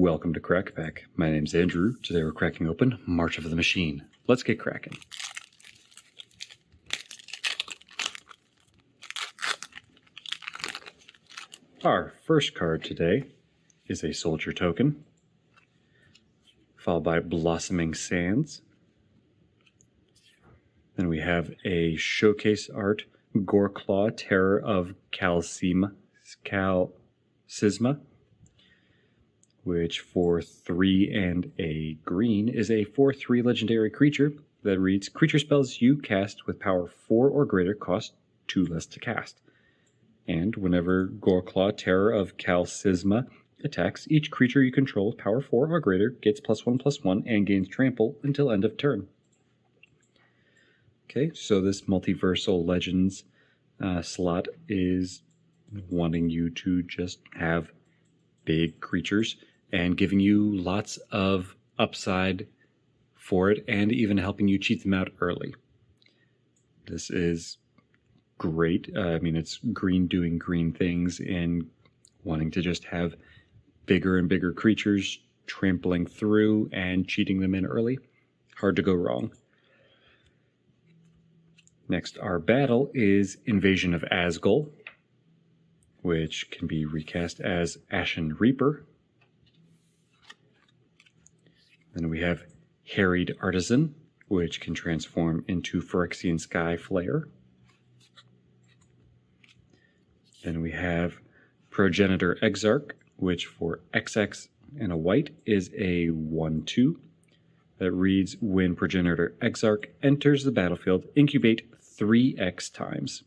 Welcome to Crack Pack. My name's Andrew. Today we're cracking open March of the Machine. Let's get cracking. Our first card today is a Soldier token, followed by Blossoming Sands. Then we have a Showcase Art Goreclaw, Terror of Calcisma, which for 3 and a green is a 4/3 legendary creature that reads, creature spells you cast with power 4 or greater cost 2 less to cast. And whenever Goreclaw, Terror of Calcisma attacks, each creature you control with power 4 or greater gets +1/+1 and gains trample until end of turn. Okay, so this Multiversal Legends slot is wanting you to just have big creatures and giving you lots of upside for it and even helping you cheat them out early. This is great. It's green doing green things and wanting to just have bigger and bigger creatures trampling through and cheating them in early. Hard to go wrong. Next, our battle is Invasion of Asgul, which can be recast as Ashen Reaper. Then we have Harried Artisan, which can transform into Phyrexian Sky Flare. Then we have Progenitor Exarch, which for XX and a white is a 1/2 that reads, when Progenitor Exarch enters the battlefield, incubate 3x times.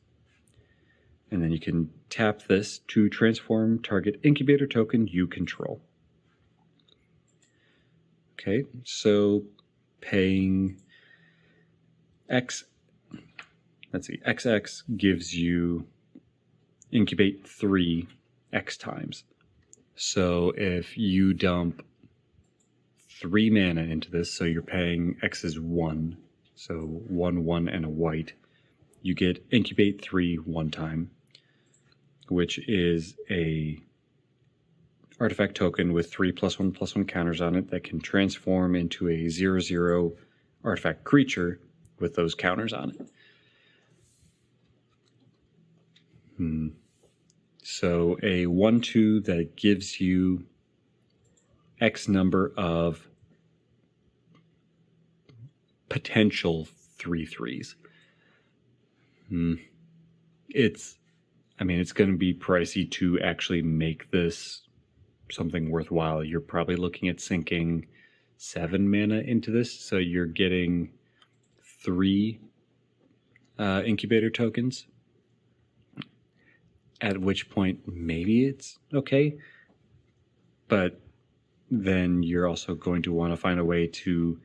And then you can tap this to transform target incubator token you control. Okay, so paying XX gives you incubate 3x times. So if you dump 3 mana into this, so you're paying X is 1, so 1/1 and a white, you get incubate 3 one time, which is a artifact token with 3 +1/+1 counters on it that can transform into a 0/0 artifact creature with those counters on it. So a 1/2 that gives you X number of potential 3/3s. It's going to be pricey to actually make this something worthwhile. You're probably looking at sinking 7 mana into this, so you're getting 3 incubator tokens, at which point maybe it's okay, but then you're also going to want to find a way to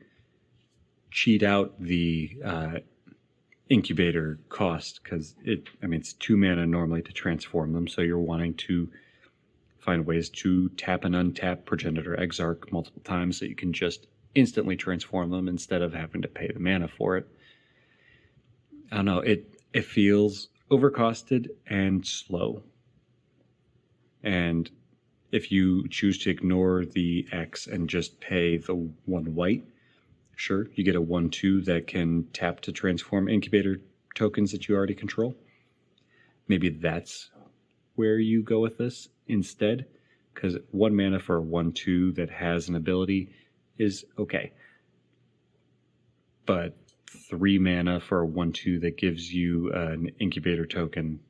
cheat out the incubator cost, because it's 2 mana normally to transform them, so you're wanting to find ways to tap and untap Progenitor Exarch multiple times so you can just instantly transform them instead of having to pay the mana for it. I don't know, it feels overcosted and slow. And if you choose to ignore the X and just pay the 1 white, sure, you get a 1/2 that can tap to transform incubator tokens that you already control. Maybe that's where you go with this instead, because 1 mana for a 1/2 that has an ability is okay. But 3 mana for a 1/2 that gives you an incubator token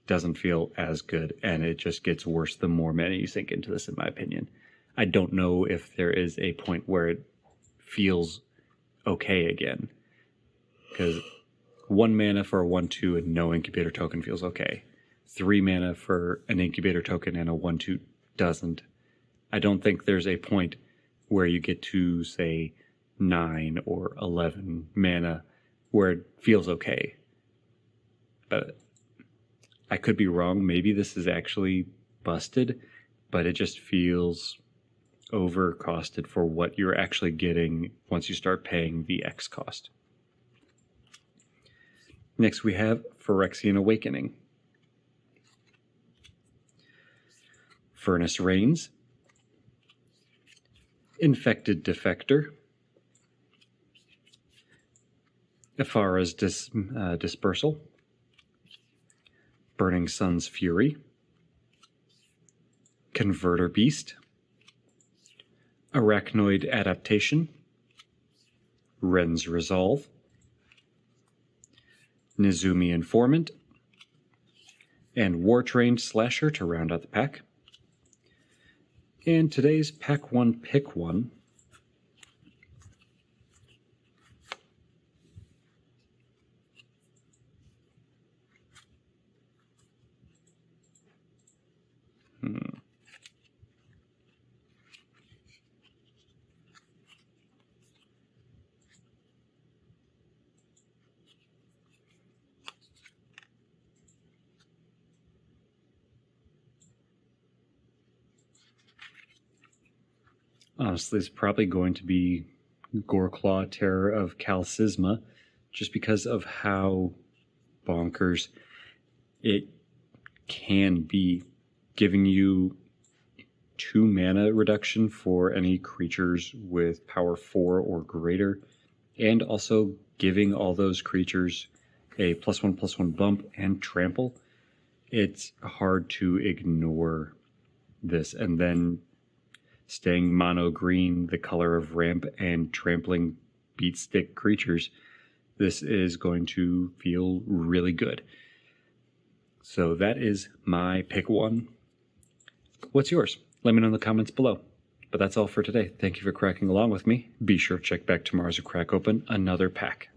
doesn't feel as good, and it just gets worse the more mana you sink into this, in my opinion. I don't know if there is a point where it feels okay again, because 1 mana for a 1/2 and no incubator token feels okay. 3 mana for an incubator token and a 1/2 doesn't. I don't think there's a point where you get to, say, 9 or 11 mana where it feels okay. But I could be wrong. Maybe this is actually busted, but it just feels overcosted for what you're actually getting once you start paying the X cost. Next, we have Phyrexian Awakening. Furnace Rains Infected Defector, Ifara's Dispersal, Burning Sun's Fury, Converter Beast, Arachnoid Adaptation, Ren's Resolve, Nizumi Informant, and War-Trained Slasher to round out the pack. And today's Pack 1 Pick 1 honestly, it's probably going to be Goreclaw, Terror of Calcisma, just because of how bonkers it can be, giving you 2 mana reduction for any creatures with power 4 or greater, and also giving all those creatures a +1/+1 bump and trample. It's hard to ignore this, and then staying mono green, the color of ramp, and trampling beatstick creatures, this is going to feel really good. So that is my pick 1. What's yours? Let me know in the comments below. But that's all for today. Thank you for cracking along with me. Be sure to check back tomorrow as we crack open another pack.